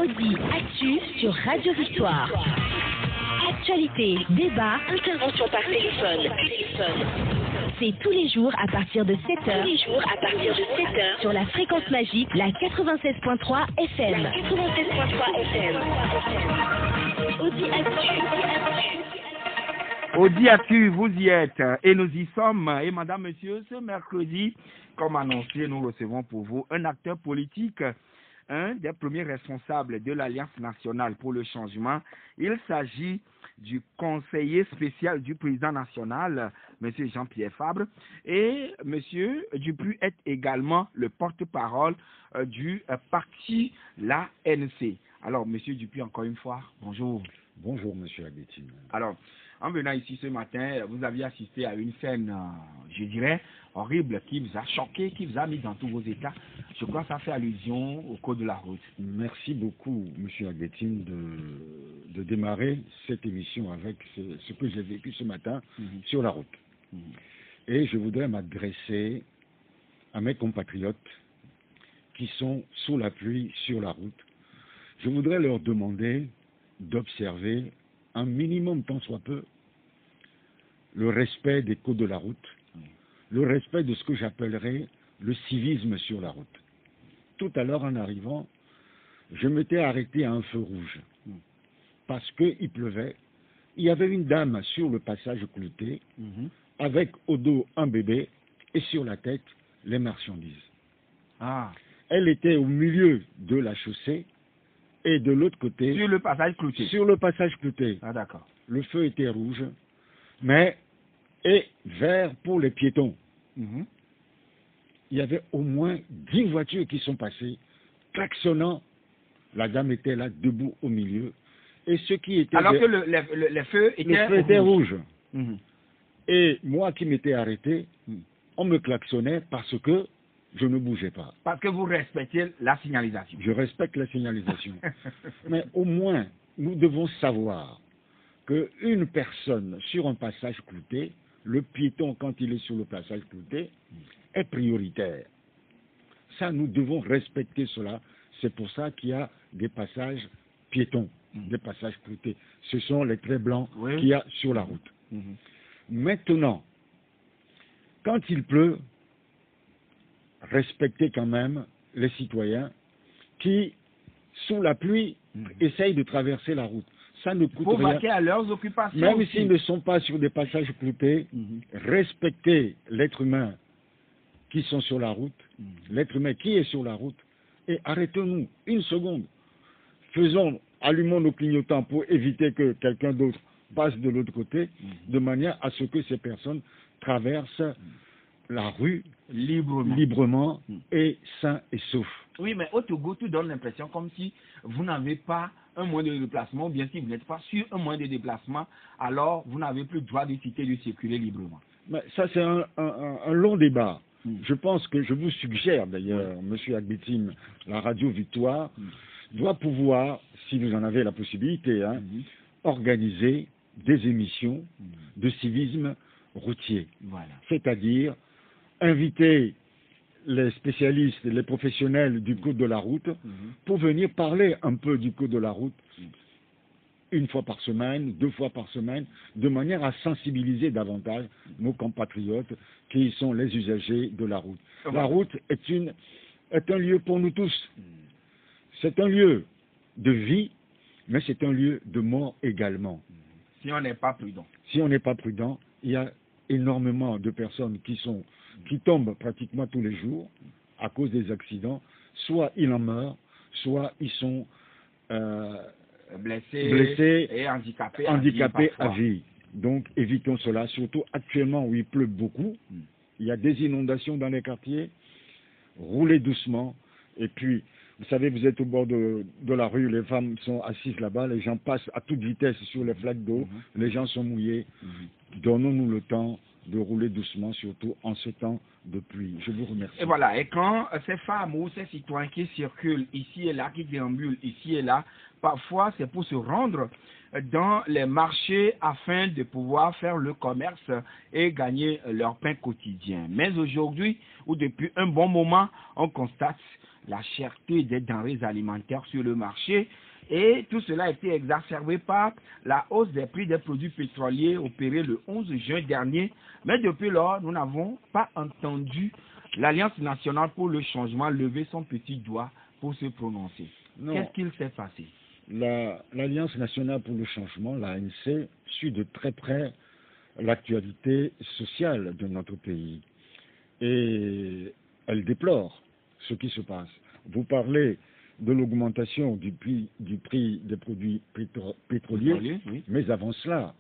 Audi Actu sur Radio Victoire. Actualité, débat, intervention par téléphone. C'est tous les jours à partir de 7h. Sur la fréquence magique, la 96.3 FM. Audi Actu. Audi Actu, vous y êtes et nous y sommes. Et madame, monsieur, ce mercredi, comme annoncé, nous recevons pour vous un acteur politique, un des premiers responsables de l'Alliance nationale pour le changement. Il s'agit du conseiller spécial du président national, monsieur Jean-Pierre Fabre, et monsieur Dupuis est également le porte-parole du parti l'ANC. Alors, monsieur Dupuis, encore une fois, bonjour. Bonjour, monsieur Aguetine. Alors, en venant ici ce matin, vous aviez assisté à une scène, je dirais, horrible, qui vous a choqué, qui vous a mis dans tous vos états. Je crois que ça fait allusion au code de la route. Merci beaucoup, monsieur Aguetine, de démarrer cette émission avec ce que j'ai vécu ce matin sur la route. Et je voudrais m'adresser à mes compatriotes qui sont sous la pluie sur la route. Je voudrais leur demander d'observer un minimum, tant soit peu, le respect des codes de la route, le respect de ce que j'appellerais le civisme sur la route. Tout à l'heure, en arrivant, je m'étais arrêté à un feu rouge parce qu'il pleuvait. Il y avait une dame sur le passage clouté avec au dos un bébé et sur la tête les marchandises. Elle était au milieu de la chaussée et de l'autre côté... Sur le passage clouté. Sur le passage clouté. Ah, d'accord. Le feu était rouge, mais et vert pour les piétons. Il y avait au moins 10 voitures qui sont passées, klaxonnant. La dame était là, debout au milieu. Et ce qui était... Alors que le feu était rouge. Et moi qui m'étais arrêté, on me klaxonnait parce que je ne bougeais pas. Parce que vous respectez la signalisation. Je respecte la signalisation. Mais au moins, nous devons savoir qu'une personne sur un passage clouté, le piéton, quand il est sur le passage clouté, est prioritaire. Ça, nous devons respecter cela. C'est pour ça qu'il y a des passages piétons, des passages cloutés. Ce sont les traits blancs qu'il y a sur la route. Maintenant, quand il pleut, respectez quand même les citoyens qui, sous la pluie, essayent de traverser la route. Ça ne coûte rien. Pour vaquer à leurs occupations. Même s'ils ne sont pas sur des passages cloutés, respectez l'être humain qui sont sur la route, l'être humain qui est sur la route, et arrêtons-nous une seconde. Allumons nos clignotants pour éviter que quelqu'un d'autre passe de l'autre côté, de manière à ce que ces personnes traversent la rue librement et sain et sauf. Oui, mais au Togo, tout donne l'impression comme si vous n'avez pas un moyen de déplacement, ou bien si vous n'êtes pas sur un moyen de déplacement, alors vous n'avez plus le droit de citer de circuler librement. Mais ça, c'est un long débat. Je pense que je vous suggère d'ailleurs, monsieur Aguetine, la radio Victoire doit pouvoir, si vous en avez la possibilité, organiser des émissions de civisme routier. Voilà. C'est-à-dire inviter les spécialistes, les professionnels du code de la route pour venir parler un peu du code de la route une fois par semaine, 2 fois par semaine, de manière à sensibiliser davantage nos compatriotes qui sont les usagers de la route. La route est un lieu pour nous tous. C'est un lieu de vie, mais c'est un lieu de mort également. Si on n'est pas prudent. Si on n'est pas prudent, il y a énormément de personnes qui tombent pratiquement tous les jours à cause des accidents. Soit ils en meurent, soit ils sont blessés et handicapés à vie. Donc évitons cela, surtout actuellement où il pleut beaucoup. Il y a des inondations dans les quartiers. Roulez doucement. Et puis, vous savez, vous êtes au bord de la rue, les femmes sont assises là-bas, les gens passent à toute vitesse sur les flaques d'eau, les gens sont mouillés. Donnons-nous le temps de rouler doucement, surtout en ce temps de pluie. Je vous remercie. Et voilà, et quand ces femmes ou ces citoyens qui circulent ici et là, qui déambulent ici et là, parfois c'est pour se rendre dans les marchés afin de pouvoir faire le commerce et gagner leur pain quotidien. Mais aujourd'hui, ou depuis un bon moment, on constate la cherté des denrées alimentaires sur le marché. Et tout cela a été exacerbé par la hausse des prix des produits pétroliers opérée le 11 juin dernier. Mais depuis lors, nous n'avons pas entendu l'Alliance nationale pour le changement lever son petit doigt pour se prononcer. Qu'est-ce qu'il s'est passé? L'Alliance nationale pour le changement, l'ANC, suit de très près l'actualité sociale de notre pays. Et elle déplore ce qui se passe. Vous parlez de l'augmentation du prix des produits pétroliers, oui. Mais avant cela,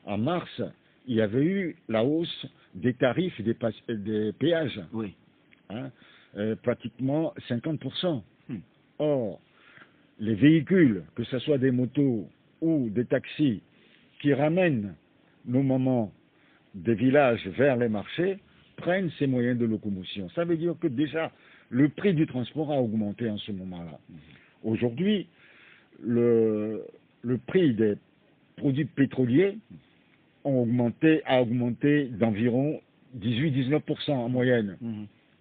en mars, il y avait eu la hausse des tarifs des péages, oui. Pratiquement 50%. Or, les véhicules, que ce soit des motos ou des taxis, qui ramènent nos mamans des villages vers les marchés, prennent ces moyens de locomotion. Ça veut dire que déjà, le prix du transport a augmenté en ce moment-là. Aujourd'hui, le prix des produits pétroliers a augmenté d'environ 18-19% en moyenne.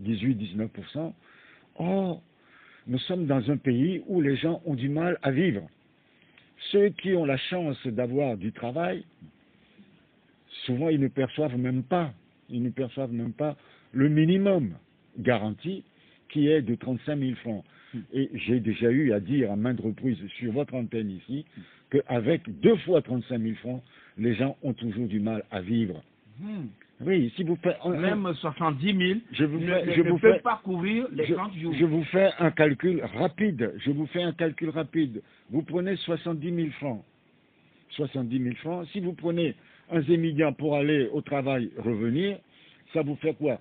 18-19%. Or, nous sommes dans un pays où les gens ont du mal à vivre. Ceux qui ont la chance d'avoir du travail, souvent ils ne perçoivent même pas le minimum garanti qui est de 35 000 francs. Et j'ai déjà eu à dire à maintes reprises sur votre antenne ici qu'avec 2 fois 35 000 francs, les gens ont toujours du mal à vivre. Oui, si vous faites... Même 70 000 ne peut pas couvrir les 30 jours. Je vous fais un calcul rapide. Vous prenez 70 000 francs. 70 000 francs. Si vous prenez un zémidian pour aller au travail, revenir, ça vous fait quoi?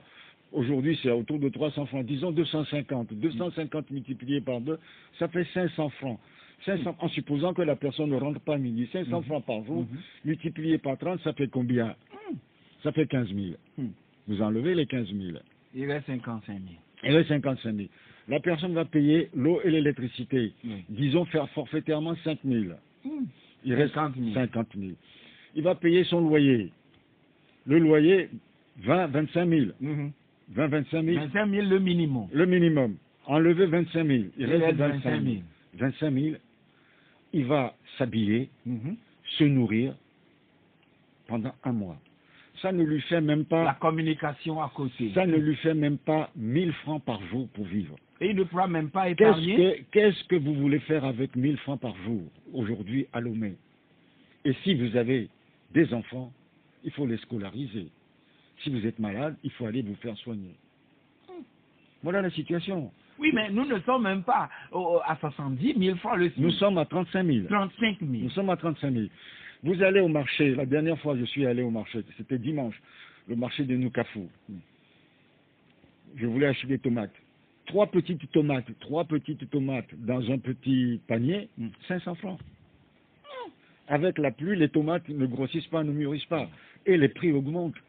Aujourd'hui, c'est autour de 300 francs. Disons 250. 250 multiplié par 2, ça fait 500 francs. 500, en supposant que la personne ne rentre pas à midi. 500 francs par jour, multiplié par 30, ça fait combien? Ça fait 15 000. Vous enlevez les 15 000. Il reste 55 000. Il reste 55 000. La personne va payer l'eau et l'électricité. Disons faire forfaitairement 5 000. Il reste 50 000. Il va payer son loyer. Le loyer, 25 000. 25 000. 25 000 le minimum. Le minimum. Enlevez 25 000. Il reste 25 000. 25 000. Il va s'habiller, se nourrir pendant un mois. Ça ne lui fait même pas... La communication à côté. Ça ne lui fait même pas 1000 francs par jour pour vivre. Et il ne pourra même pas épargner. Qu'est-ce que vous voulez faire avec 1000 francs par jour, aujourd'hui, à Lomé? Et si vous avez des enfants, il faut les scolariser. Si vous êtes malade, il faut aller vous faire soigner. Voilà la situation. Oui, mais nous ne sommes même pas à 70 000 francs le SMIC. Nous sommes à 35 000. 35 000. Nous sommes à 35 000. Vous allez au marché, la dernière fois je suis allé au marché, c'était dimanche, le marché de Noukafou. Je voulais acheter des tomates. 3 petites tomates dans un petit panier, 500 francs. Avec la pluie, les tomates ne grossissent pas, ne mûrissent pas. Et les prix augmentent.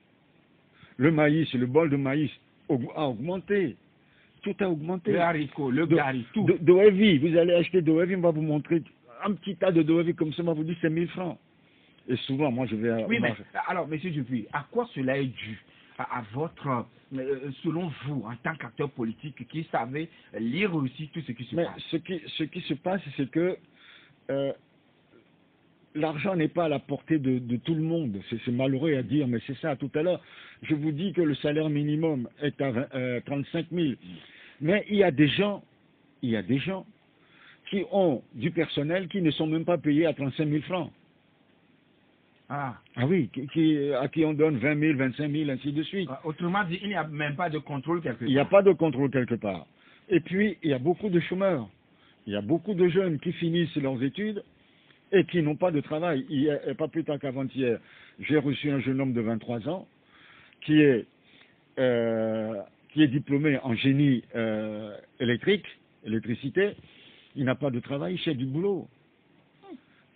Le maïs, le bol de maïs a augmenté. Tout a augmenté. Le haricot, le gari, tout. Doevi, vous allez acheter Doevi, on va vous montrer un petit tas de Doevi comme ça, on va vous dire c'est 1000 francs. Et souvent, moi, je vais... Oui, mais alors, monsieur Dupuis, à quoi cela est dû? À votre, selon vous, en tant qu'acteur politique qui savait lire aussi tout ce qui se passe? Ce qui se passe, c'est que l'argent n'est pas à la portée de tout le monde. C'est malheureux à dire, mais c'est ça. Tout à l'heure, je vous dis que le salaire minimum est à 35 000. Mais il y a des gens qui ont du personnel qui ne sont même pas payés à 35 000 francs. Ah oui, à qui on donne 20 000, 25 000, ainsi de suite. Autrement dit, il n'y a même pas de contrôle quelque part. Il n'y a pas de contrôle quelque part. Et puis, il y a beaucoup de chômeurs. Il y a beaucoup de jeunes qui finissent leurs études et qui n'ont pas de travail. Pas plus tard qu'avant-hier, j'ai reçu un jeune homme de 23 ans qui est diplômé en génie électricité. Il n'a pas de travail, il cherche du boulot.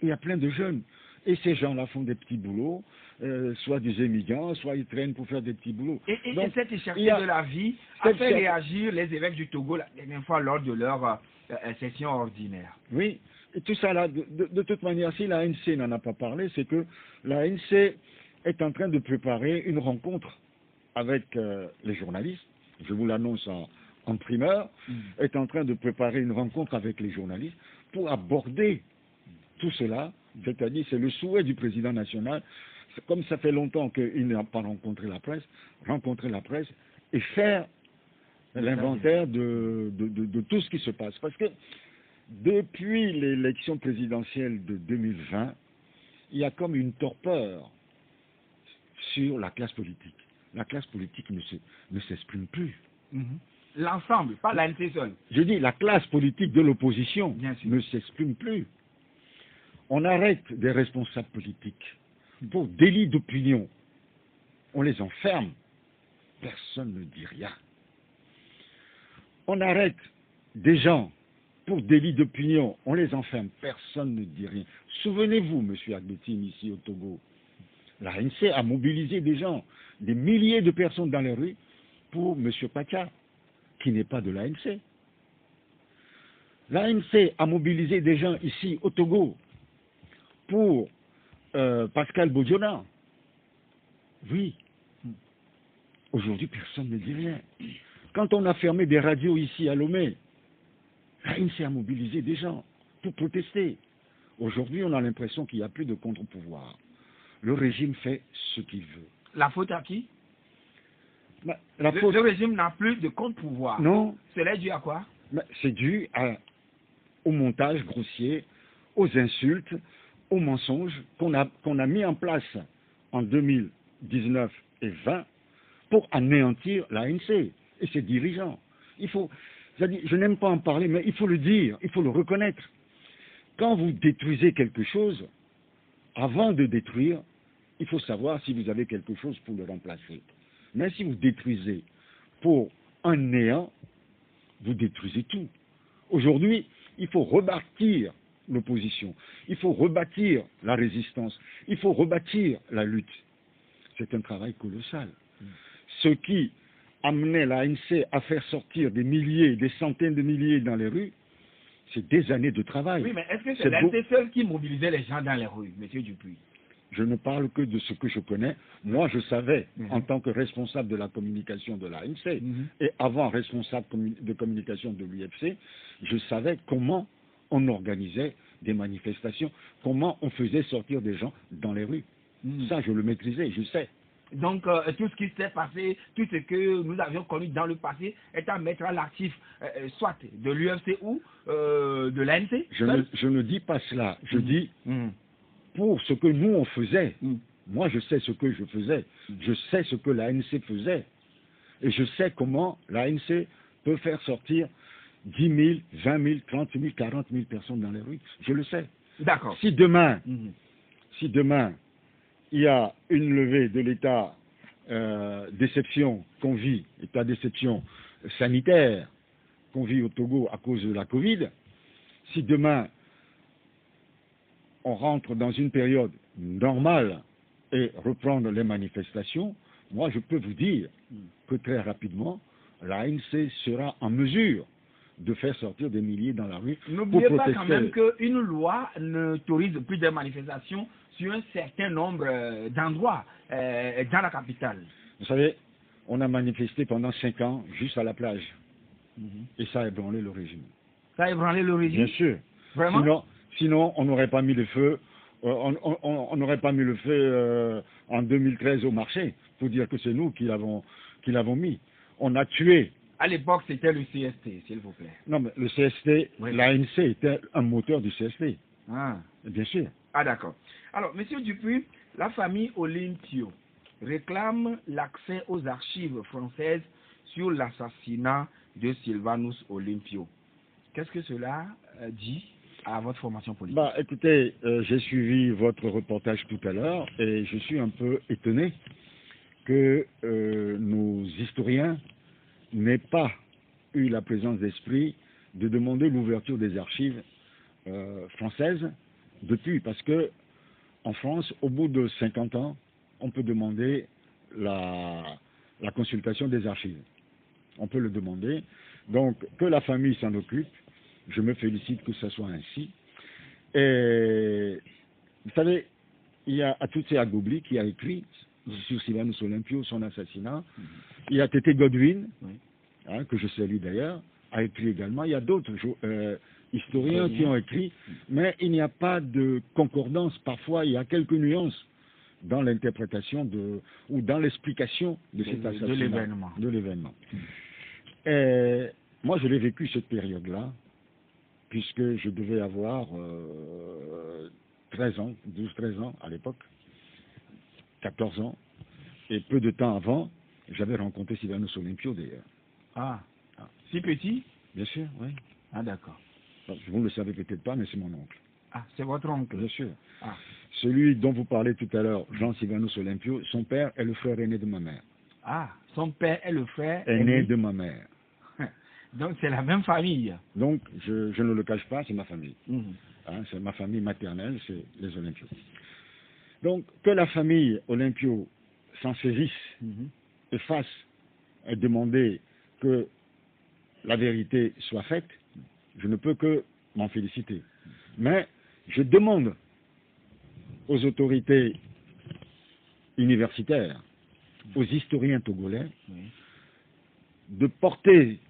Il y a plein de jeunes. Et ces gens-là font des petits boulots, soit des émigrants, soit ils traînent pour faire des petits boulots. Et Donc, cette cherté de la vie a fait réagir les évêques du Togo la dernière fois lors de leur session ordinaire. Oui, et tout ça là, de toute manière, si l'ANC n'en a pas parlé, c'est que l'ANC est en train de préparer une rencontre avec les journalistes. Je vous l'annonce en primeur, est en train de préparer une rencontre avec les journalistes pour aborder tout cela, c'est-à-dire c'est le souhait du président national, comme ça fait longtemps qu'il n'a pas rencontré la presse et faire l'inventaire de tout ce qui se passe. Parce que depuis l'élection présidentielle de 2020, il y a comme une torpeur sur la classe politique. La classe politique ne s'exprime plus. L'ensemble, pas l'ANC seule. Je dis, la classe politique de l'opposition ne s'exprime plus. On arrête des responsables politiques pour délit d'opinion. On les enferme. Personne ne dit rien. On arrête des gens pour délit d'opinion. On les enferme. Personne ne dit rien. Souvenez-vous, M. Agbetin, ici au Togo, l'ANC a mobilisé des gens, des milliers de personnes dans les rues pour M. Pacha, qui n'est pas de l'ANC. L'ANC a mobilisé des gens ici au Togo pour Pascal Bodiona. Oui. Aujourd'hui, personne ne dit rien. Quand on a fermé des radios ici à Lomé, l'ANC a mobilisé des gens pour protester. Aujourd'hui, on a l'impression qu'il n'y a plus de contre-pouvoir. Le régime fait ce qu'il veut. La faute à qui? Le régime n'a plus de contre-pouvoir. Non. Cela est dû à quoi? C'est dû au montage grossier, aux insultes, aux mensonges qu'on a mis en place en 2019 et 20 pour anéantir l'ANC et ses dirigeants. Je n'aime pas en parler, mais il faut le dire, il faut le reconnaître. Quand vous détruisez quelque chose, avant de détruire, il faut savoir si vous avez quelque chose pour le remplacer. Mais si vous détruisez pour un néant, vous détruisez tout. Aujourd'hui, il faut rebâtir l'opposition, il faut rebâtir la résistance, il faut rebâtir la lutte. C'est un travail colossal. Ce qui amenait l'ANC à faire sortir des milliers, des centaines de milliers dans les rues, c'est des années de travail. Oui, mais est-ce que c'est l'ANC seul qui mobilisait les gens dans les rues, M. Dupuis? Je ne parle que de ce que je connais. Moi, je savais, en tant que responsable de la communication de l'ANC, et avant responsable de communication de l'UFC, je savais comment on organisait des manifestations, comment on faisait sortir des gens dans les rues. Ça, je le maîtrisais, je sais. Donc, tout ce qui s'est passé, tout ce que nous avions connu dans le passé est à mettre à l'actif, soit de l'UFC ou de l'ANC. Je ne dis pas cela. Je dis... pour ce que nous on faisait. Moi je sais ce que je faisais, je sais ce que l'ANC faisait, et je sais comment l'ANC peut faire sortir 10 000, 20 000, 30 000, 40 000 personnes dans les rues. Je le sais. D'accord. Si demain il y a une levée de l'état d'exception qu'on vit, état d'exception sanitaire qu'on vit au Togo à cause de la Covid, si demain on rentre dans une période normale et reprendre les manifestations, moi je peux vous dire que très rapidement, l'ANC sera en mesure de faire sortir des milliers dans la rue. N'oubliez pas quand même qu'une loi n'autorise plus de manifestations sur un certain nombre d'endroits dans la capitale. Vous savez, on a manifesté pendant 5 ans juste à la plage. Et ça a ébranlé le régime. Ça a ébranlé le régime? Bien sûr. Vraiment? Sinon, on n'aurait pas mis le feu. On n'aurait pas mis le feu en 2013 au marché pour dire que c'est nous qui l'avons mis. On a tué. À l'époque, c'était le CST, s'il vous plaît. Non, mais le CST, l'ANC était un moteur du CST. Ah. Bien sûr. Ah, d'accord. Alors, Monsieur Dupuis, la famille Olympio réclame l'accès aux archives françaises sur l'assassinat de Sylvanus Olympio. Qu'est-ce que cela dit à votre formation politique? Écoutez, j'ai suivi votre reportage tout à l'heure et je suis un peu étonné que nos historiens n'aient pas eu la présence d'esprit de demander l'ouverture des archives françaises depuis, parce que en France, au bout de 50 ans, on peut demander la consultation des archives. On peut le demander. Donc, que la famille s'en occupe, je me félicite que ce soit ainsi. Et vous savez, il y a Atoutsé Agobli qui a écrit sur Sylvanus Olympio, son assassinat. Il y a Tété Godwin, que je salue d'ailleurs, a écrit également. Il y a d'autres historiens qui ont écrit, mais il n'y a pas de concordance. Parfois, il y a quelques nuances dans l'interprétation ou dans l'explication de cet assassinat, de l'événement. Et moi, je l'ai vécu cette période-là, puisque je devais avoir 13 ans, 12-13 ans à l'époque, 14 ans, et peu de temps avant, j'avais rencontré Sylvanus Olympio d'ailleurs. Ah, si petit? Bien sûr, oui. Ah, d'accord. Vous ne le savez peut-être pas, mais c'est mon oncle. Ah, c'est votre oncle? Bien sûr. Ah. Celui dont vous parlez tout à l'heure, Jean Sylvanus Olympio, son père est le frère aîné de ma mère. Ah, son père est le frère aîné de ma mère. Donc c'est la même famille. Donc je ne le cache pas, c'est ma famille. C'est ma famille maternelle, c'est les Olympios. Donc que la famille Olympio s'en saisisse et fasse et demander que la vérité soit faite, je ne peux que m'en féliciter. Mais je demande aux autorités universitaires, aux historiens togolais, de porter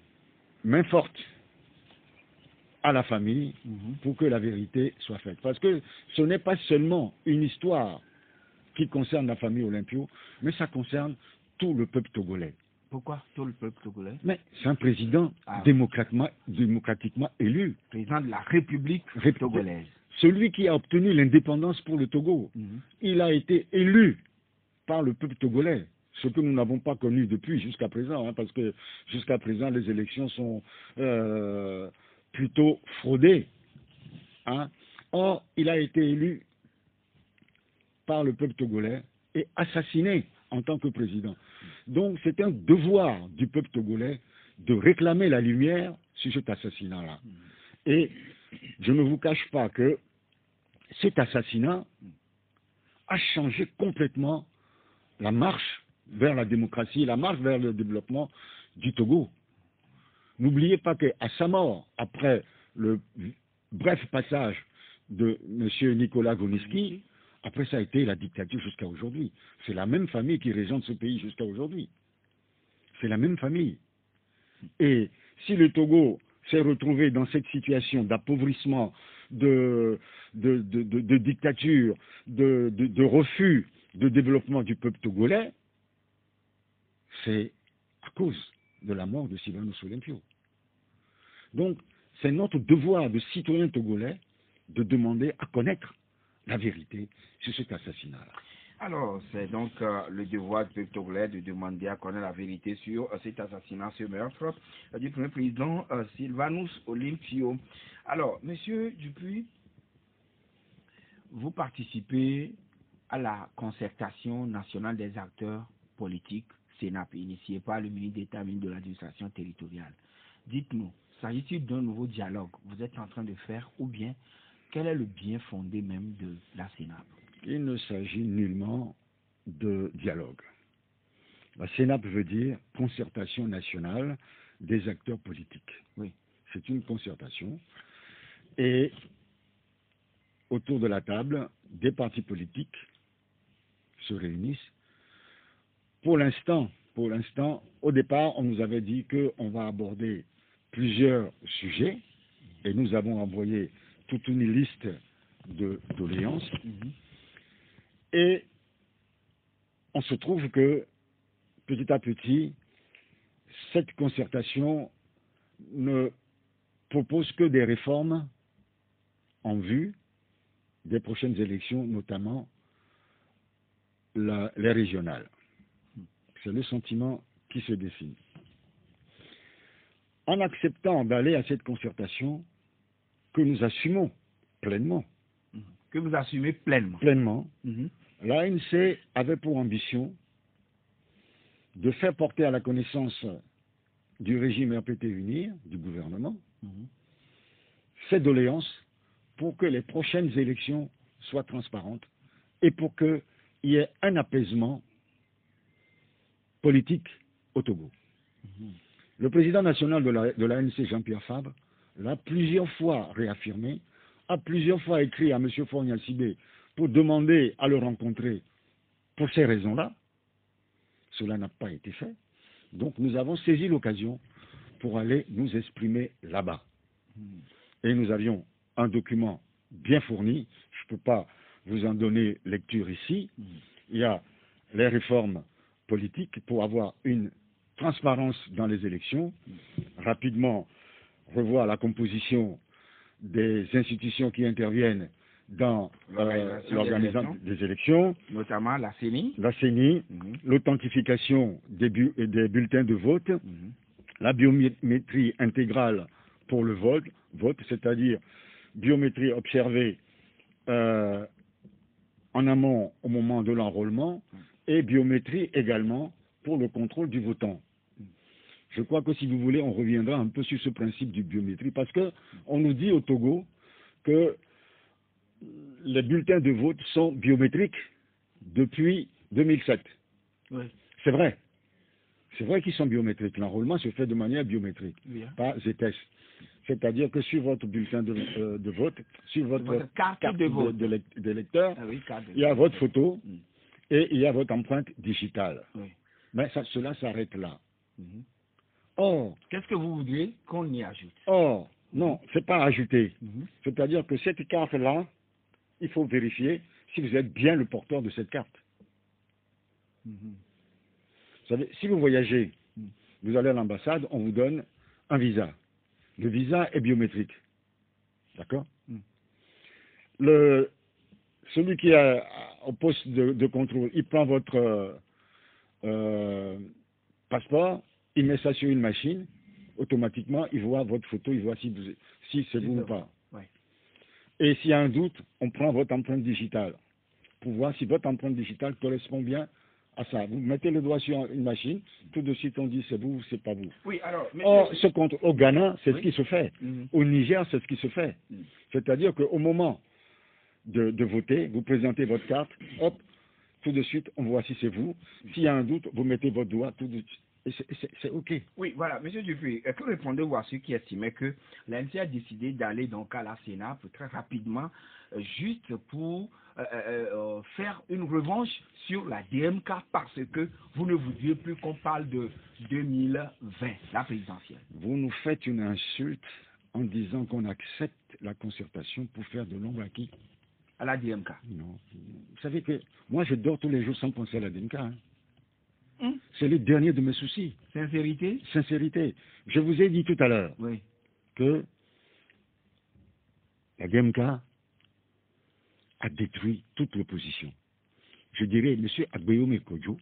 main forte à la famille pour que la vérité soit faite. Parce que ce n'est pas seulement une histoire qui concerne la famille Olympio, mais ça concerne tout le peuple togolais. Pourquoi tout le peuple togolais? Mais c'est un président démocratiquement élu. Président de la République togolaise. Celui qui a obtenu l'indépendance pour le Togo. Il a été élu par le peuple togolais. Ce que nous n'avons pas connu depuis jusqu'à présent, parce que jusqu'à présent les élections sont plutôt fraudées. Or, il a été élu par le peuple togolais et assassiné en tant que président. Donc c'est un devoir du peuple togolais de réclamer la lumière sur cet assassinat-là. Et je ne vous cache pas que cet assassinat a changé complètement la marche vers la démocratie, la marche vers le développement du Togo. N'oubliez pas qu'à sa mort, après le bref passage de M. Nicolas Goniski, après ça a été la dictature jusqu'à aujourd'hui. C'est la même famille qui régente ce pays jusqu'à aujourd'hui. C'est la même famille. Et si le Togo s'est retrouvé dans cette situation d'appauvrissement, de dictature, de refus de développement du peuple togolais, c'est à cause de la mort de Sylvanus Olympio. Donc, c'est notre devoir de citoyens togolais de demander à connaître la vérité sur cet assassinat-là. Alors, c'est donc le devoir du peuple togolais de demander à connaître la vérité sur cet assassinat, ce meurtre du premier président Sylvanus Olympio. Alors, Monsieur Dupuis, vous participez à la concertation nationale des acteurs politiques, CNAP, initiée par le ministre d'État, ministre de l'administration territoriale. Dites-nous, s'agit-il d'un nouveau dialogue que vous êtes en train de faire ou bien quel est le bien fondé même de la CNAP? Il ne s'agit nullement de dialogue. La CNAP veut dire concertation nationale des acteurs politiques. Oui. C'est une concertation. Et autour de la table, des partis politiques se réunissent. Pour l'instant, au départ, on nous avait dit qu'on va aborder plusieurs sujets et nous avons envoyé toute une liste de doléances. Et on se trouve que, petit à petit, cette concertation ne propose que des réformes en vue des prochaines élections, notamment les régionales. C'est le sentiment qui se dessine. En acceptant d'aller à cette concertation, que nous assumons pleinement. Que vous assumez pleinement. Pleinement. L'ANC avait pour ambition de faire porter à la connaissance du régime RPT Unir, du gouvernement, ces doléances pour que les prochaines élections soient transparentes et pour qu'il y ait un apaisement politique au Togo. Le président national de l'ANC, Jean-Pierre Fabre, l'a plusieurs fois réaffirmé, a plusieurs fois écrit à M. Faure Gnassingbé pour demander à le rencontrer pour ces raisons-là. Cela n'a pas été fait. Donc nous avons saisi l'occasion pour aller nous exprimer là-bas. Et nous avions un document bien fourni, je ne peux pas vous en donner lecture ici. Il y a les réformes politiques pour avoir une transparence dans les élections, rapidement revoir la composition des institutions qui interviennent dans l'organisation des élections, notamment la CENI, l'authentification des bulletins de vote, la biométrie intégrale pour le vote, c'est-à-dire biométrie observée en amont au moment de l'enrôlement et biométrie également pour le contrôle du votant. Je crois que si vous voulez, on reviendra un peu sur ce principe du biométrie parce que on nous dit au Togo que les bulletins de vote sont biométriques depuis 2007. Oui. C'est vrai. C'est vrai qu'ils sont biométriques. L'enrôlement se fait de manière biométrique, pas ZS. C'est-à-dire que sur votre bulletin de vote, sur votre carte d'électeur, il y a votre photo et il y a votre empreinte digitale. Oui. Mais cela s'arrête là. Or, qu'est-ce que vous voudriez qu'on y ajoute? Or, non, c'est pas ajouter. C'est-à-dire que cette carte-là, il faut vérifier si vous êtes bien le porteur de cette carte. Vous savez, si vous voyagez, vous allez à l'ambassade, on vous donne un visa. Le visa est biométrique. D'accord? Celui qui est au poste de contrôle, il prend votre passeport, il met ça sur une machine, automatiquement, il voit votre photo, il voit si c'est vous ou pas. Ouais. Et s'il y a un doute, on prend votre empreinte digitale pour voir si votre empreinte digitale correspond bien à ça. Vous mettez le doigt sur une machine, tout de suite on dit c'est vous ou c'est pas vous. Oui, alors, or, ce contrôle au Ghana, c'est ce qui se fait. Au Niger, c'est ce qui se fait. C'est-à-dire qu'au moment de voter, vous présentez votre carte, hop, tout de suite, on voit si c'est vous. S'il y a un doute, vous mettez votre doigt, tout de suite. C'est OK. Oui, voilà. Monsieur Dupuis, que répondez-vous à ceux qui estimaient que l'ANC a décidé d'aller donc à la Sénat très rapidement, juste pour faire une revanche sur la DMK parce que vous ne voudriez plus qu'on parle de 2020, la présidentielle? Vous nous faites une insulte en disant qu'on accepte la concertation pour faire de l'ombre à qui? À la DMK. Non. Vous savez que moi, je dors tous les jours sans penser à la DMK. C'est le dernier de mes soucis. Sincérité? Sincérité. Je vous ai dit tout à l'heure que la DMK a détruit toute l'opposition. Je dirais, M. Agbeome Kodjo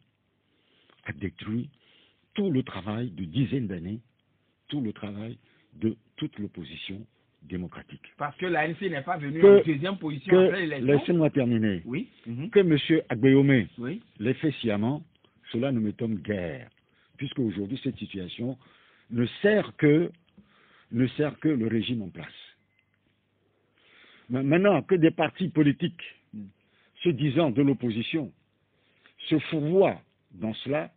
a détruit tout le travail de dizaines d'années, tout le travail de toute l'opposition démocratique. Parce que l'ANC n'est pas venue en deuxième position après l'élection. Laissez-moi terminer. Oui. Que M. Agbeome l'ait fait sciemment, cela ne m'étonne guère, puisque aujourd'hui cette situation ne sert que le régime en place. Maintenant que des partis politiques se disant de l'opposition se fourvoient dans cela,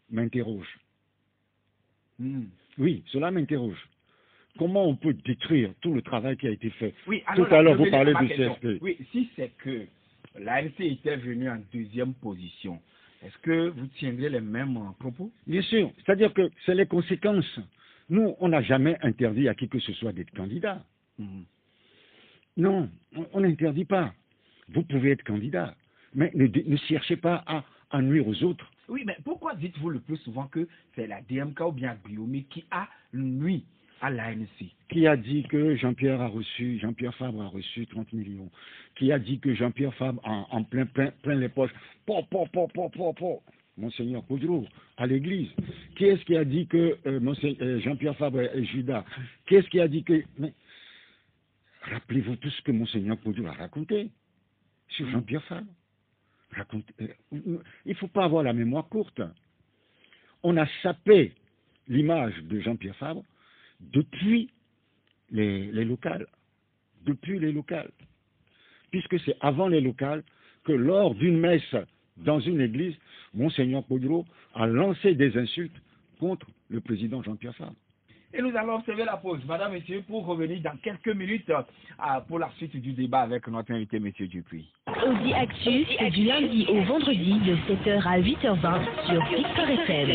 m'interroge. Oui, cela m'interroge. Comment on peut détruire tout le travail qui a été fait? Tout à l'heure, vous parlez du CSP. Oui, si c'est que l'ANC était venue en deuxième position, est-ce que vous tiendrez les mêmes propos? Bien sûr. C'est-à-dire que c'est les conséquences. Nous, on n'a jamais interdit à qui que ce soit d'être candidat. Non, on n'interdit pas. Vous pouvez être candidat, mais ne cherchez pas à nuire aux autres. Oui, mais pourquoi dites-vous le plus souvent que c'est la DMK ou bien Guillaume qui a nuit à l'ANC? Qui a dit que Jean-Pierre Fabre a reçu 30 millions? Qui a dit que Jean-Pierre Fabre en plein les poches? Monseigneur Kodjo, à l'église. Qui est-ce qui a dit que Jean-Pierre Fabre est Judas? Qui est-ce qui a dit que... Mais, rappelez-vous tout ce que Monseigneur Kodjo a raconté sur Jean-Pierre Fabre. Il ne faut pas avoir la mémoire courte. On a sapé l'image de Jean-Pierre Fabre depuis les locales. Depuis les locales. Puisque c'est avant les locales que lors d'une messe dans une église, Monseigneur Podro a lancé des insultes contre le président Jean-Pierre Farr. Et nous allons observer la pause, madame, monsieur, pour revenir dans quelques minutes pour la suite du débat avec notre invité, monsieur Dupuis. Audi Actu, c'est du lundi au vendredi de 7h à 8h20 sur Victor FM.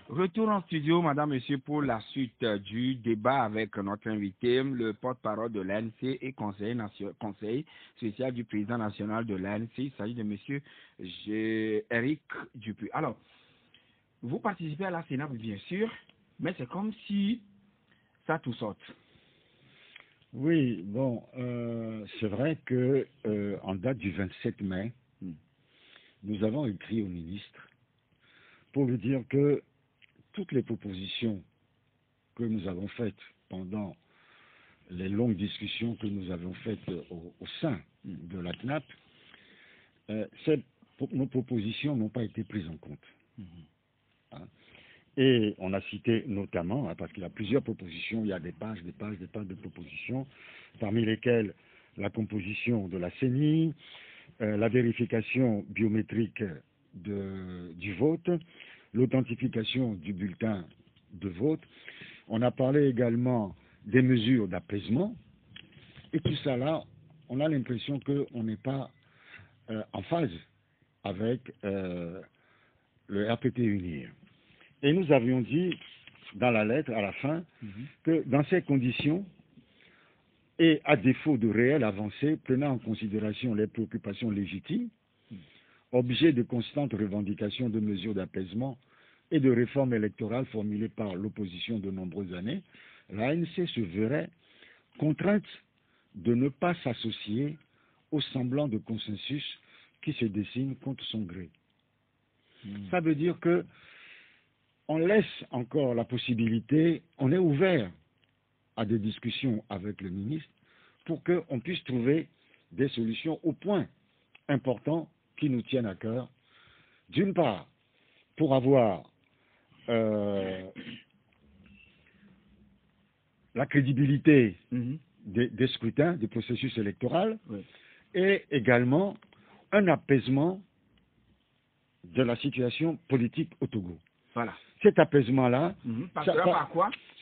Retour en studio, madame, monsieur, pour la suite du débat avec notre invité, le porte-parole de l'ANC et conseil spécial du président national de l'ANC. Il s'agit de monsieur Éric Dupuis. Alors, vous participez à la Sénat, bien sûr, mais c'est comme si ça tout saute. Oui, bon, c'est vrai que en date du 27 mai, nous avons écrit au ministre pour lui dire que toutes les propositions que nous avons faites pendant les longues discussions que nous avons faites au sein de la CNAP, nos propositions n'ont pas été prises en compte. Hein? Et on a cité notamment, parce qu'il y a plusieurs propositions, il y a des pages de propositions, parmi lesquelles la composition de la CENI, la vérification biométrique du vote, l'authentification du bulletin de vote. On a parlé également des mesures d'apaisement. Et tout ça là, on a l'impression qu'on n'est pas en phase avec le RPT UNIR. Et nous avions dit dans la lettre, à la fin, que dans ces conditions, et à défaut de réelles avancées, prenant en considération les préoccupations légitimes, objet de constantes revendications de mesures d'apaisement et de réformes électorales formulées par l'opposition de nombreuses années, l'ANC se verrait contrainte de ne pas s'associer au semblant de consensus qui se dessine contre son gré. Ça veut dire que on laisse encore la possibilité, on est ouvert à des discussions avec le ministre pour qu'on puisse trouver des solutions aux points importants qui nous tiennent à cœur. D'une part, pour avoir la crédibilité des scrutins, des processus électoraux, et également un apaisement de la situation politique au Togo. Voilà. Cet apaisement-là,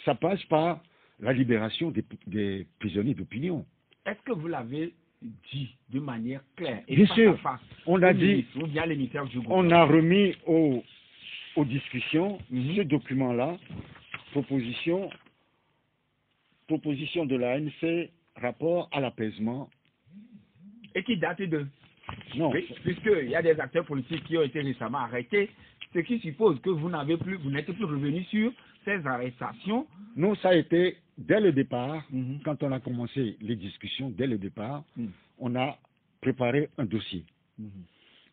ça passe par la libération des prisonniers d'opinion. Est-ce que vous l'avez dit de manière claire et bien face sûr, à face, on l'a dit, on a remis aux discussions ce document-là, proposition de la ANC, rapport à l'apaisement. Et qui date de... Non. Oui, puisqu'il y a des acteurs politiques qui ont été récemment arrêtés, ce qui suppose que vous n'êtes plus revenu sur ces arrestations. Non, ça a été dès le départ, quand on a commencé les discussions, dès le départ, on a préparé un dossier.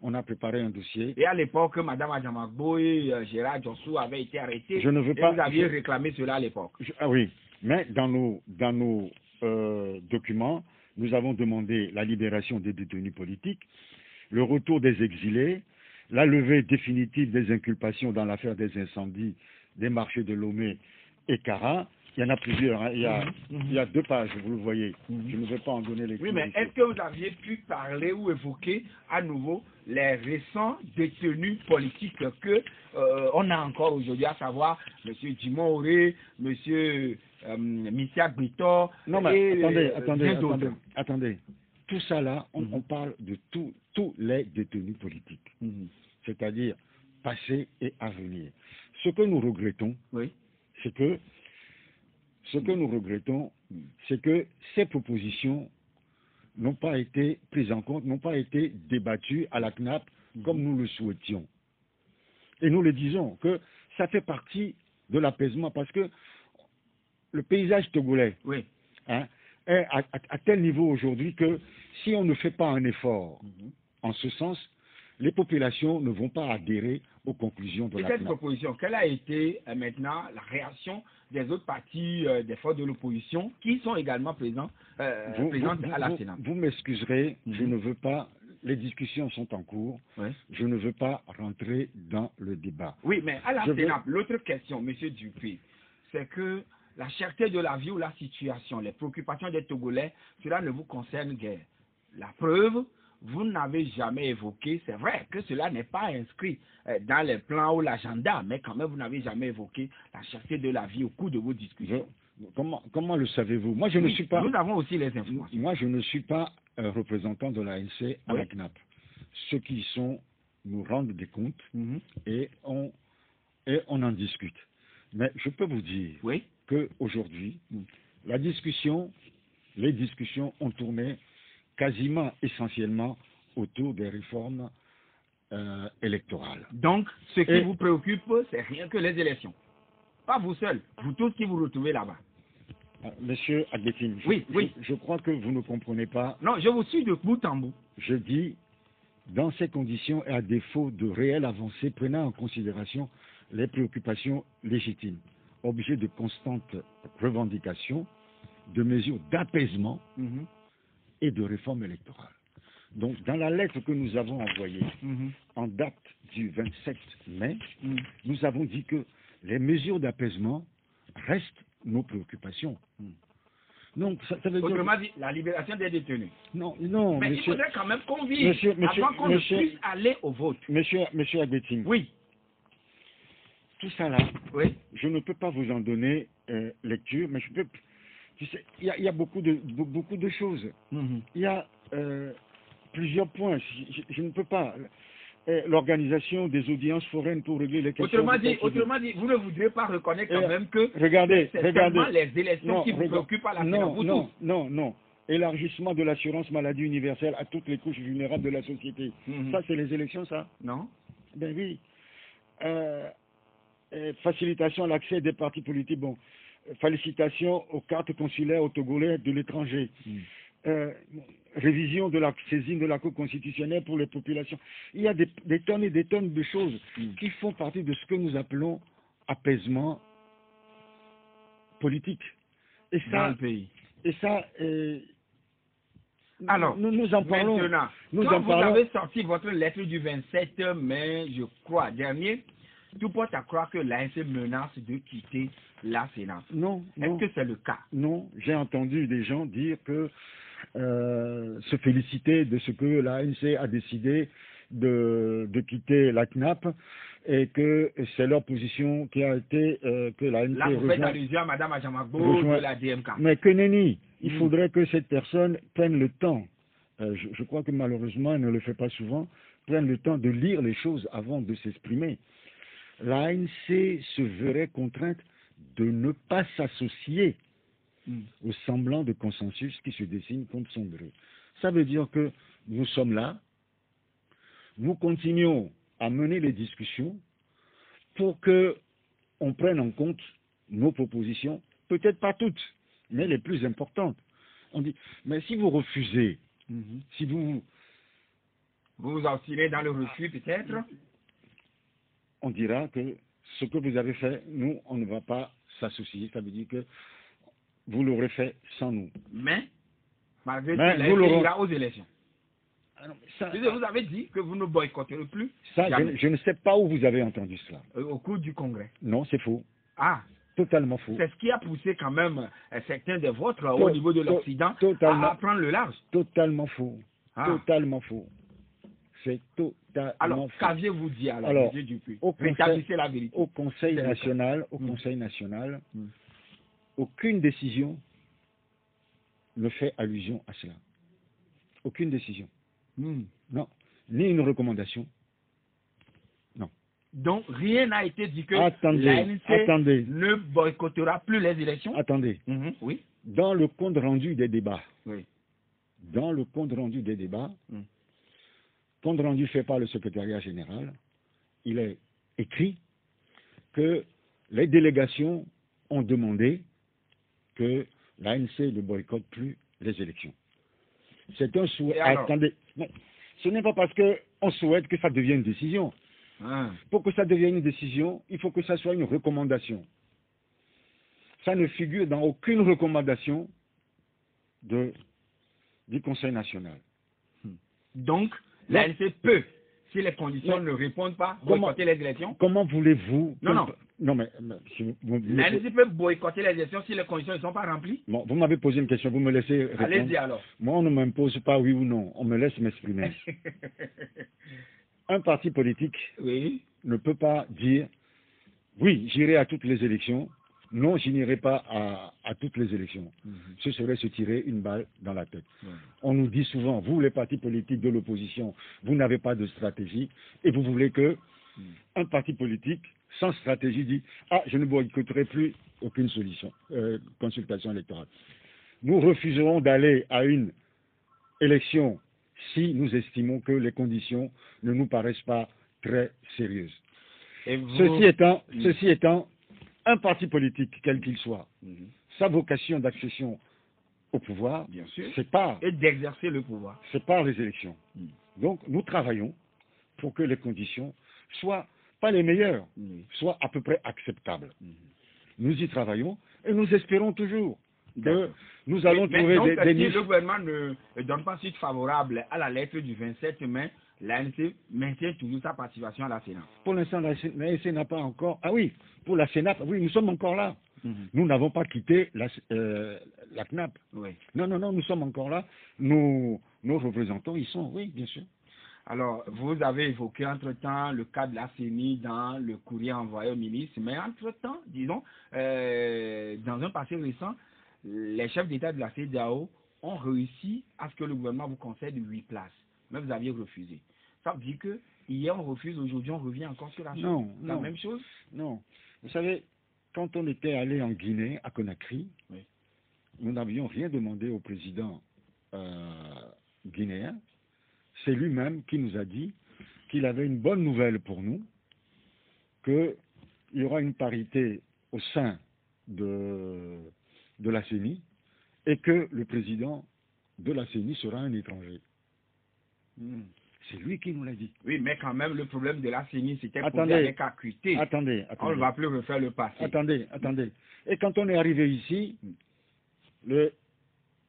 On a préparé un dossier. Et à l'époque, Mme Adjamagbo et Gérard Djossou avaient été arrêtés. Je ne veux pas. Vous aviez réclamé cela à l'époque. Ah oui, mais dans nos documents, nous avons demandé la libération des détenus politiques, le retour des exilés, la levée définitive des inculpations dans l'affaire des incendies des marchés de Lomé et Kara. Il y en a plusieurs, hein. Il y a 2 pages, vous le voyez. Je ne vais pas en donner les. Oui, mais est-ce que vous aviez pu parler ou évoquer à nouveau les récents détenus politiques que on a encore aujourd'hui, à savoir M. Dimon Auré, M. Missia Brito. Non, mais et attendez. Tout ça là, on parle de tous les détenus politiques, c'est-à-dire passés et à venir. Ce que nous regrettons, c'est que ces propositions n'ont pas été prises en compte, n'ont pas été débattues à la CNAP comme nous le souhaitions. Et nous le disons, que ça fait partie de l'apaisement, parce que le paysage togolais est à tel niveau aujourd'hui que si on ne fait pas un effort en ce sens, les populations ne vont pas adhérer aux conclusions de la CNAP. Cette proposition, quelle a été maintenant la réaction des autres partis, des forces de l'opposition, qui sont également présentes à la Sénat? Vous m'excuserez, je ne veux pas, les discussions sont en cours, je ne veux pas rentrer dans le débat. Oui, mais à la Sénat, l'autre question, M. Dupuis, c'est que la cherté de la vie ou la situation, les préoccupations des Togolais, cela ne vous concerne guère. La preuve, vous n'avez jamais évoqué, c'est vrai que cela n'est pas inscrit dans les plans ou l'agenda, mais quand même, vous n'avez jamais évoqué la cherté de la vie au cours de vos discussions. Comment le savez-vous? Moi, je ne suis pas... Nous avons aussi les informations. Moi, je ne suis pas représentant de l'ANC à la CNAP. Ceux qui y sont nous rendent des comptes et on en discute. Mais je peux vous dire qu'aujourd'hui, les discussions ont tourné quasiment essentiellement autour des réformes électorales. Donc, ce qui vous préoccupe, c'est rien que les élections. Pas vous seul, vous tous qui vous retrouvez là-bas. Monsieur Agbetin, je crois que vous ne comprenez pas. Non, je vous suis de bout en bout. Je dis, dans ces conditions et à défaut de réelles avancées, prenant en considération les préoccupations légitimes, objet de constantes revendications, de mesures d'apaisement et de réforme électorale. Donc, dans la lettre que nous avons envoyée en date du 27 mai, nous avons dit que les mesures d'apaisement restent nos préoccupations. Donc, ça veut dire... Autrement dit, la libération des détenus. Non, mais monsieur... il faudrait quand même qu'on vive avant qu'on ne puisse aller au vote. Monsieur Agbetin. Oui. Tout ça là, je ne peux pas vous en donner lecture, mais je peux... Tu sais, il y a beaucoup de choses. Il y a plusieurs points. Je ne peux pas... L'organisation des audiences foraines pour régler les questions... Autrement dit, vous ne voudrez pas reconnaître quand même que c'est seulement les élections qui vous préoccupent à la fin. Non. Élargissement de l'assurance maladie universelle à toutes les couches vulnérables de la société. Ça, c'est les élections, ça? Non. Ben oui. Facilitation à l'accès des partis politiques. Bon, félicitations aux cartes consulaires aux Togolais de l'étranger. Révision de la saisine de la Cour constitutionnelle pour les populations. Il y a des tonnes et des tonnes de choses qui font partie de ce que nous appelons apaisement politique. Et ça, dans le pays. Et ça, alors, nous en parlons. Maintenant, quand vous avez sorti votre lettre du 27 mai, je crois, dernier, tout porte à croire que l'ANC menace de quitter la Sénat. Non. Est-ce que c'est le cas? Non, j'ai entendu des gens dire que se féliciter de ce que l'ANC a décidé de quitter la CNAP et que c'est leur position qui a été que l'ANC là, vous faites allusion à Mme Ajamagbo de la DMK. Mais que nenni, il faudrait que cette personne prenne le temps, je crois que malheureusement elle ne le fait pas souvent, prenne le temps de lire les choses avant de s'exprimer. L'ANC se verrait contrainte de ne pas s'associer au semblant de consensus qui se dessine contre son gré. Ça veut dire que nous sommes là, nous continuons à mener les discussions pour que on prenne en compte nos propositions, peut-être pas toutes, mais les plus importantes. On dit, mais si vous refusez, si vous vous oscillez dans le refus peut-être, on dira que ce que vous avez fait, nous, on ne va pas s'associer. Ça veut dire que vous l'aurez fait sans nous. Mais, malgré tout, vous ira aux élections. Ça, vous avez dit que vous ne boycotterez plus. Ça, je ne sais pas où vous avez entendu cela. Au cours du Congrès. Non, c'est faux. Ah. Totalement faux. C'est ce qui a poussé quand même certains des vôtres au niveau de l'Occident à prendre le large. Totalement faux. Totalement faux. C'est totalement alors, faux. qu'aviez-vous dit à la Dupuis? Rétablissez la vérité. Au Conseil national, aucune décision ne fait allusion à cela. Aucune décision. Non. Ni une recommandation. Non. Donc, rien n'a été dit que l'ANC ne boycottera plus les élections? Attendez. Oui. Dans le compte rendu des débats, compte rendu fait par le secrétariat général, il est écrit que les délégations ont demandé que l'ANC ne boycotte plus les élections. C'est un souhait. Attendez, mais ce n'est pas parce qu'on souhaite que ça devienne une décision. Pour que ça devienne une décision, il faut que ça soit une recommandation. Ça ne figure dans aucune recommandation du Conseil national. Donc, l'ANC peut, si les conditions ne répondent pas, boycotter les élections? Comment voulez-vous... Non. Non, mais l'ANC peut boycotter les élections si les conditions ne sont pas remplies. Bon, vous m'avez posé une question, vous me laissez répondre. Allez-y alors. Moi, on ne m'impose pas oui ou non, on me laisse m'exprimer. Un parti politique ne peut pas dire oui, j'irai à toutes les élections, non, je n'irai pas à toutes les élections. Ce serait se tirer une balle dans la tête. On nous dit souvent, vous les partis politiques de l'opposition, vous n'avez pas de stratégie et vous voulez que un parti politique sans stratégie dit « Ah, je ne boycotterai plus aucune consultation électorale. » Nous refuserons d'aller à une élection si nous estimons que les conditions ne nous paraissent pas très sérieuses. Ceci étant, un parti politique, quel qu'il soit, sa vocation d'accession au pouvoir, c'est par... Et d'exercer le pouvoir. C'est par les élections. Donc, nous travaillons pour que les conditions soient pas les meilleures, soient à peu près acceptables. Nous y travaillons et nous espérons toujours que nous allons trouver des niches. Si le gouvernement ne donne pas suite favorable à la lettre du 27 mai, l'ANC maintient toujours sa participation à la Sénat. Pour l'instant, l'ANC n'a pas encore... Ah oui, pour la Sénat, oui, nous sommes encore là. Nous n'avons pas quitté la CNAP. Non, nous sommes encore là. Nos représentants, ils sont, oui, bien sûr. Alors, vous avez évoqué entre-temps le cas de la CENI dans le courrier envoyé au ministre, mais entre-temps, disons, dans un passé récent, les chefs d'État de la CEDEAO ont réussi à ce que le gouvernement vous concède 8 places. Mais vous aviez refusé. Ça veut dire que hier on refuse, aujourd'hui on revient encore sur la même chose? Non. Vous savez, quand on était allé en Guinée, à Conakry, nous n'avions rien demandé au président guinéen. C'est lui-même qui nous a dit qu'il avait une bonne nouvelle pour nous, qu'il y aura une parité au sein de la CENI et que le président de la CENI sera un étranger. C'est lui qui nous l'a dit. Oui, mais quand même, le problème de la CENI, c'était posé avec acuité. Attendez. On ne va plus refaire le passé. Attendez. Et quand on est arrivé ici, le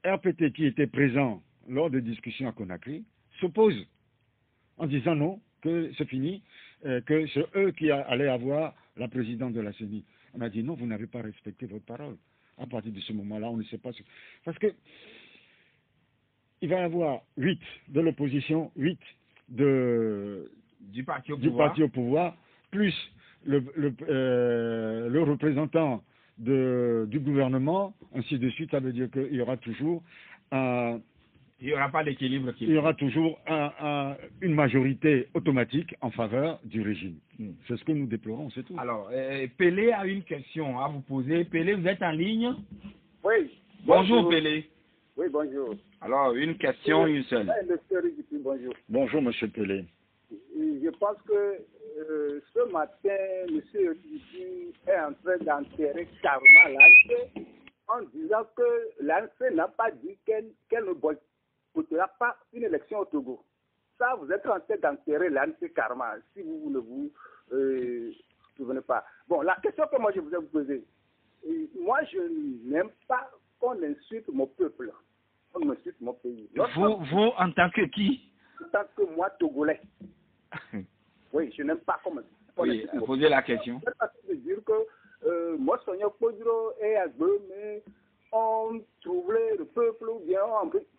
RPT qui était présent lors des discussions à Conakry s'oppose en disant non, que c'est fini, que c'est eux qui allaient avoir la présidente de la CENI. On a dit non, vous n'avez pas respecté votre parole. À partir de ce moment-là, on ne sait pas ce... Parce que il va y avoir 8 de l'opposition, 8 du parti au pouvoir, plus le représentant du gouvernement, ainsi de suite. Ça veut dire qu'il y aura toujours il n'y aura pas d'équilibre. Il y aura toujours une majorité automatique en faveur du régime. C'est ce que nous déplorons, c'est tout. Alors, Pelé a une question à vous poser. Pelé, vous êtes en ligne? Oui. Bonjour Pelé. Oui, bonjour. Alors, une question, une seule. Bonjour. Bonjour, monsieur Pelé. Je pense que ce matin, M. Ridipi est en train d'enterrer carrément l'ANC en disant que l'ANC n'a pas dit qu'elle ne boycottera pas une élection au Togo. Ça, vous êtes en train d'enterrer l'ANC carrément, si vous ne vous souvenez pas. Bon, la question que moi je voulais vous poser, moi je n'aime pas qu'on insulte mon peuple. On insulte mon pays. Vous, en tant que qui? En tant que moi, Togolais. Oui, je n'aime pas comment. Oui, posez la question. Je veux dire que moi, Sonia Podro et Agbe, mais on troublait le peuple, ou bien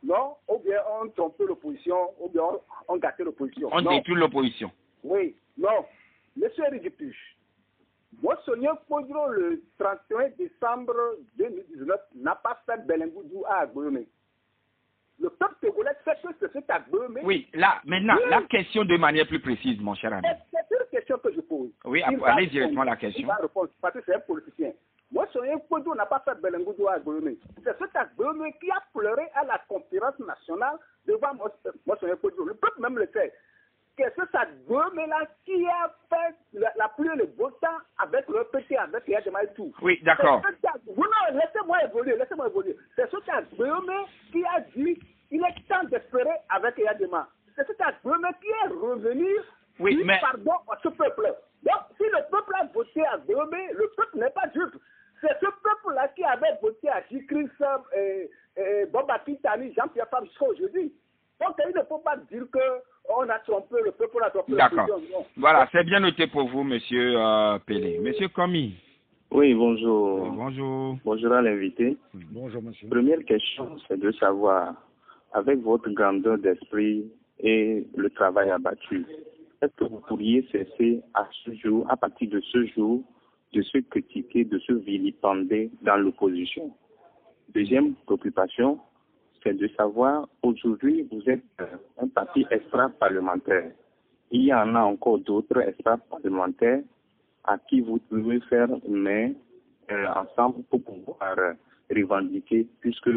on trompait l'opposition, ou bien on gâtait l'opposition. On détruit l'opposition. Oui, non. Monsieur Ridipuche, moi, Sonia Podro, le 31 décembre 2019, n'a pas fait Belengoudou à Agbe. Le peuple togolais sait que c'est cet Agbe. Oui, là, maintenant, la question de manière plus précise, mon cher ami. C'est une question que je pose. Oui, allez directement à la question. Il va répondre, parce que c'est un politicien. Moi, Sonia Podro n'a pas fait Belengoudou à Agbe. C'est cet Agbe qui a pleuré à la conférence nationale devant moi, Sonia Podro. Le peuple même le sait. C'est cet Agbe-là qui a fait la pluie et le beau temps avec le petit, avec Yadema et tout. Oui, d'accord. Non, laissez-moi évoluer. C'est cet Agbe qui a dit il est temps d'espérer avec Yadema. C'est cet Agbe qui est revenu pardon à ce peuple. Donc, si le peuple a voté à Agbe, le peuple n'est pas dupe. C'est ce peuple-là qui avait voté à J-Chris, Boba Kitani, Jean-Pierre Fabre jusqu'à aujourd'hui. Donc, il ne faut pas dire que on a trompé le peuple, on a trompé D'accord. l'opposition. Voilà, c'est bien noté pour vous, monsieur Pelé. Monsieur Komi. Oui, bonjour. Oui, bonjour. Bonjour à l'invité. Bonjour, monsieur. Première question, c'est de savoir, avec votre grandeur d'esprit et le travail abattu, est-ce que vous pourriez cesser à ce jour, à partir de ce jour, de se critiquer, de se vilipender dans l'opposition? Deuxième préoccupation, c'est de savoir, aujourd'hui, vous êtes un parti extra-parlementaire. Il y en a encore d'autres extra-parlementaires à qui vous devez faire main ensemble pour pouvoir revendiquer, puisque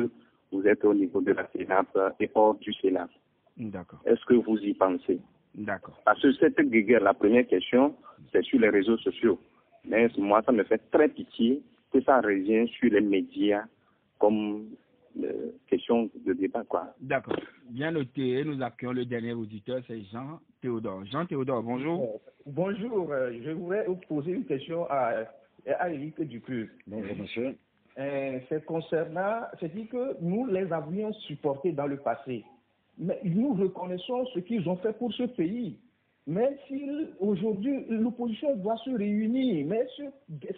vous êtes au niveau de la Sénat et hors du Sénat. D'accord. Est-ce que vous y pensez? D'accord. Parce que cette guerre, la première question, c'est sur les réseaux sociaux. Mais moi, ça me fait très pitié que ça revienne sur les médias comme question de débat, quoi. D'accord. Bien noté. Nous accueillons le dernier auditeur, c'est Jean Théodore. Jean Théodore, bonjour. Bonjour, je voudrais vous poser une question à Eric Ducruz. Bonjour, monsieur. C'est concernant, c'est-à-dire que nous les avions supportés dans le passé, mais nous reconnaissons ce qu'ils ont fait pour ce pays. Mais si aujourd'hui l'opposition doit se réunir, mais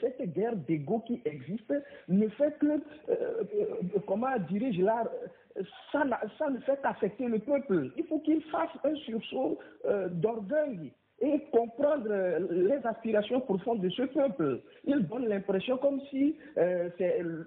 cette guerre d'ego qui existe ne fait que, comment dirais-je là, ça ne fait qu'affecter le peuple. Il faut qu'il fasse un sursaut d'orgueil et comprendre les aspirations profondes de ce peuple. Il donne l'impression comme si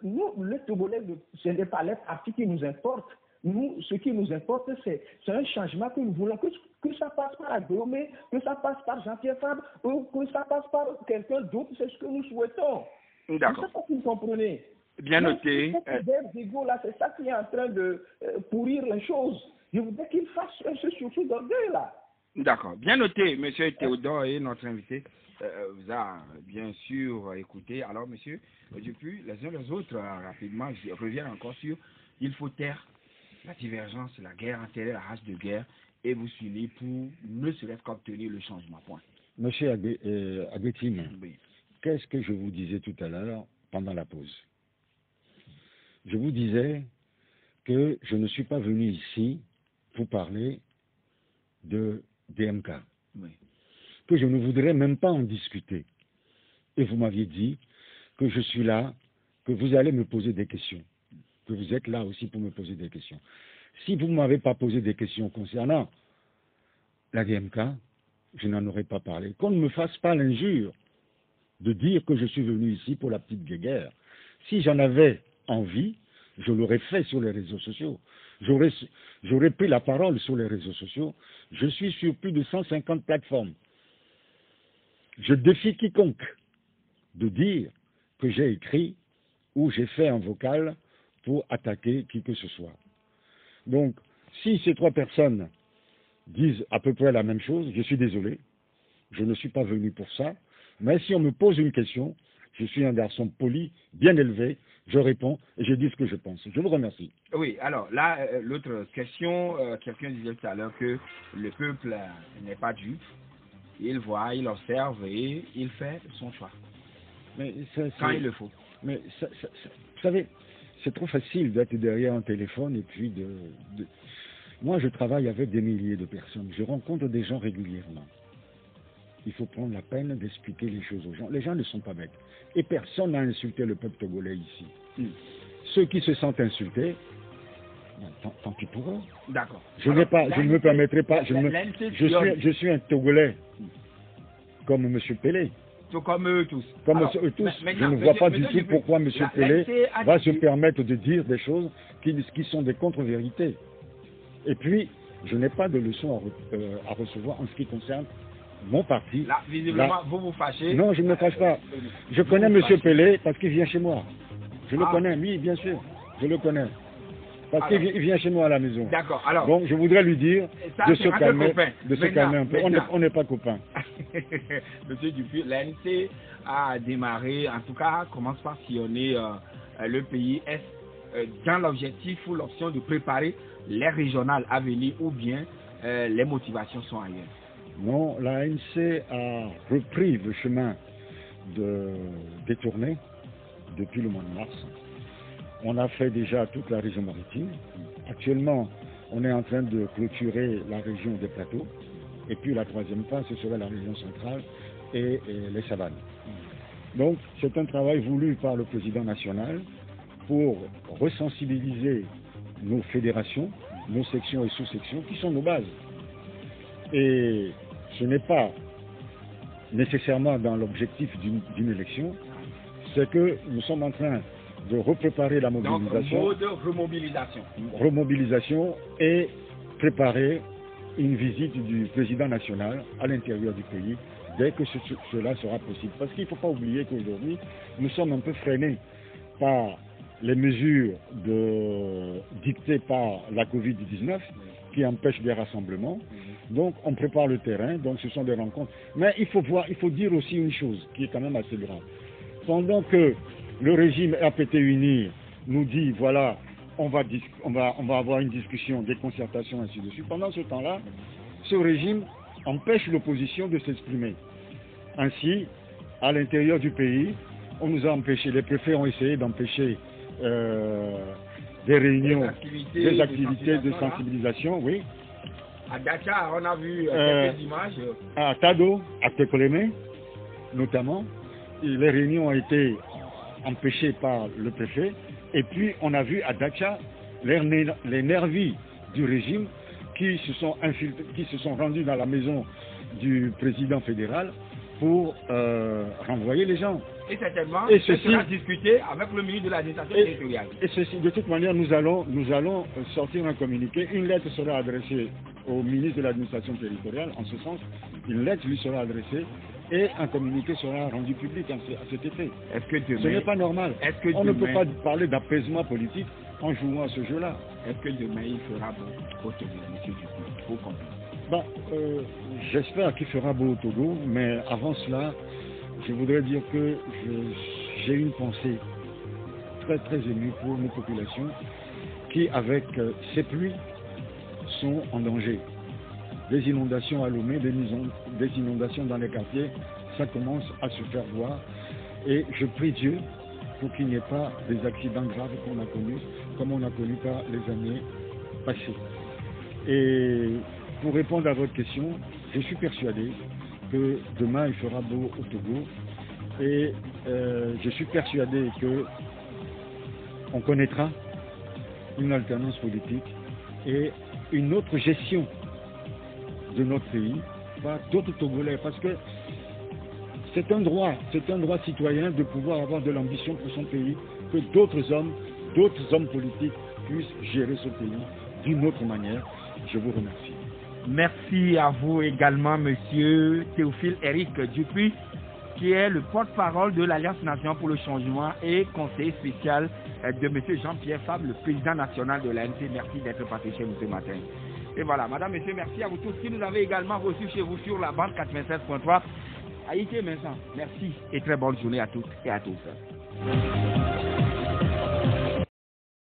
nous, les Togolais, ce n'est pas les partis qui nous importent. Nous, ce qui nous importe, c'est un changement que nous voulons, que ça passe par Agbomé, que ça passe par Jean-Pierre Fabre, ou que ça passe par quelqu'un d'autre, c'est ce que nous souhaitons. D'accord. C'est ça que vous comprenez. Bien noté. Cette guerre d'ego là, c'est ça qui est en train de pourrir les choses. Je voudrais qu'il fasse ce sursaut d'orgueil là. D'accord. Bien noté, monsieur Théodore et notre invité vous a bien sûr écouté. Alors, monsieur, depuis les uns les autres, rapidement, je reviens encore sur, il faut taire la divergence, la guerre, enterrer la rage de guerre et vous suivez pour ne serait-ce qu'obtenir le changement. Point. Monsieur Agbetine, Oui. qu'est-ce que je vous disais tout à l'heure pendant la pause? Je vous disais que je ne suis pas venu ici pour parler de DMK, Oui. que je ne voudrais même pas en discuter. Et vous m'aviez dit que je suis là, que vous allez me poser des questions, que vous êtes là aussi pour me poser des questions. Si vous ne m'avez pas posé des questions concernant la DMK, je n'en aurais pas parlé. Qu'on ne me fasse pas l'injure de dire que je suis venu ici pour la petite guéguerre. Si j'en avais envie, je l'aurais fait sur les réseaux sociaux. J'aurais pris la parole sur les réseaux sociaux. Je suis sur plus de 150 plateformes. Je défie quiconque de dire que j'ai écrit ou j'ai fait un vocal pour attaquer qui que ce soit. Donc, si ces trois personnes disent à peu près la même chose, je suis désolé, je ne suis pas venu pour ça, mais si on me pose une question, je suis un garçon poli, bien élevé, je réponds et je dis ce que je pense. Je vous remercie. Oui, alors là, l'autre question, quelqu'un disait tout à l'heure que le peuple n'est pas dupe, il voit, il observe et il fait son choix. Mais quand il le faut. Mais vous savez, c'est trop facile d'être derrière un téléphone et puis Moi, je travaille avec des milliers de personnes. Je rencontre des gens régulièrement. Il faut prendre la peine d'expliquer les choses aux gens. Les gens ne sont pas bêtes. Et personne n'a insulté le peuple togolais ici. Ceux qui se sentent insultés, tant pis pour eux. D'accord. Je ne me permettrai pas. Je suis un Togolais, comme M. Pelé. Comme eux tous. Comme eux tous. Je ne vois pas du tout pourquoi M. Pelé va se permettre de dire des choses qui sont des contre-vérités. Et puis, je n'ai pas de leçon à recevoir en ce qui concerne mon parti. Là, visiblement, vous vous fâchez. Non, je ne me fâche pas. Je connais M. Pelé parce qu'il vient chez moi. Je le connais, oui, bien sûr. Je le connais. Parce qu'il vient chez moi à la maison. D'accord. Alors. Donc, je voudrais lui dire de se calmer un peu. On n'est pas copains. Monsieur Dupuis, l'ANC a démarré, en tout cas, commence par sillonner le pays. Est-ce dans l'objectif ou l'option de préparer les régionales à venir ou bien les motivations sont ailleurs? Non, l'ANC a repris le chemin des tournées depuis le mois de mars. On a fait déjà toute la région maritime. Actuellement, On est en train de clôturer la région des plateaux. Et puis la troisième phase, ce serait la région centrale et les savanes. Donc c'est un travail voulu par le président national pour resensibiliser nos fédérations, nos sections et sous-sections qui sont nos bases. Et ce n'est pas nécessairement dans l'objectif d'une élection, c'est que nous sommes en train de repréparer la mobilisation. Donc, mode remobilisation. Remobilisation et préparer une visite du président national à l'intérieur du pays dès que cela sera possible. Parce qu'il ne faut pas oublier qu'aujourd'hui, nous sommes un peu freinés par les mesures dictées par la Covid-19 qui empêchent des rassemblements. Donc on prépare le terrain, donc ce sont des rencontres. Mais il faut dire aussi une chose qui est quand même assez grave. Pendant que le régime RPT-UNIR nous dit, voilà, on va avoir une discussion, des concertations, ainsi de suite. Pendant ce temps-là, ce régime empêche l'opposition de s'exprimer. Ainsi, à l'intérieur du pays, on nous a empêché, les préfets ont essayé d'empêcher des réunions, des activités de sensibilisation, oui. À Dakar, on a vu quelques images. À Tado, à Tekoleme, notamment, les réunions ont été empêchées par le préfet. Et puis, on a vu à Dakar les nervis du régime qui se sont rendus dans la maison du président fédéral pour renvoyer les gens. Et certainement, ce sera discuté avec le ministre de l'administration territoriale. Et ceci, de toute manière, nous allons sortir un communiqué. Une lettre sera adressée au ministre de l'administration territoriale, en ce sens, une lettre lui sera adressée et un communiqué sera rendu public à cet effet. Ce n'est pas normal. On ne peut pas parler d'apaisement politique en jouant à ce jeu-là. Est-ce que demain il fera beau au Togo, M. Dupont, pour comprendre? J'espère qu'il fera beau au Togo, mais avant cela, je voudrais dire que j'ai une pensée très très émue pour nos populations qui, avec ces pluies, sont en danger. Des inondations à Lomé, des inondations dans les quartiers, ça commence à se faire voir. Et je prie Dieu pour qu'il n'y ait pas des accidents graves qu'on a connus, comme on a connu par les années passées. Et pour répondre à votre question, je suis persuadé que demain il fera beau au Togo et je suis persuadé que on connaîtra une alternance politique et une autre gestion de notre pays par d'autres Togolais, parce que c'est un droit citoyen de pouvoir avoir de l'ambition pour son pays, que d'autres hommes politiques puissent gérer ce pays d'une autre manière. Je vous remercie. Merci à vous également, Monsieur Théophile Éric Dupuis, qui est le porte-parole de l'Alliance nationale pour le changement et conseiller spécial de Monsieur Jean-Pierre Fabre, le président national de l'ANC. Merci d'être passé chez nous ce matin. Et voilà, madame, monsieur, merci à vous tous qui nous avez également reçus chez vous sur la bande 96.3. Haïti et Vincent, merci et très bonne journée à toutes et à tous.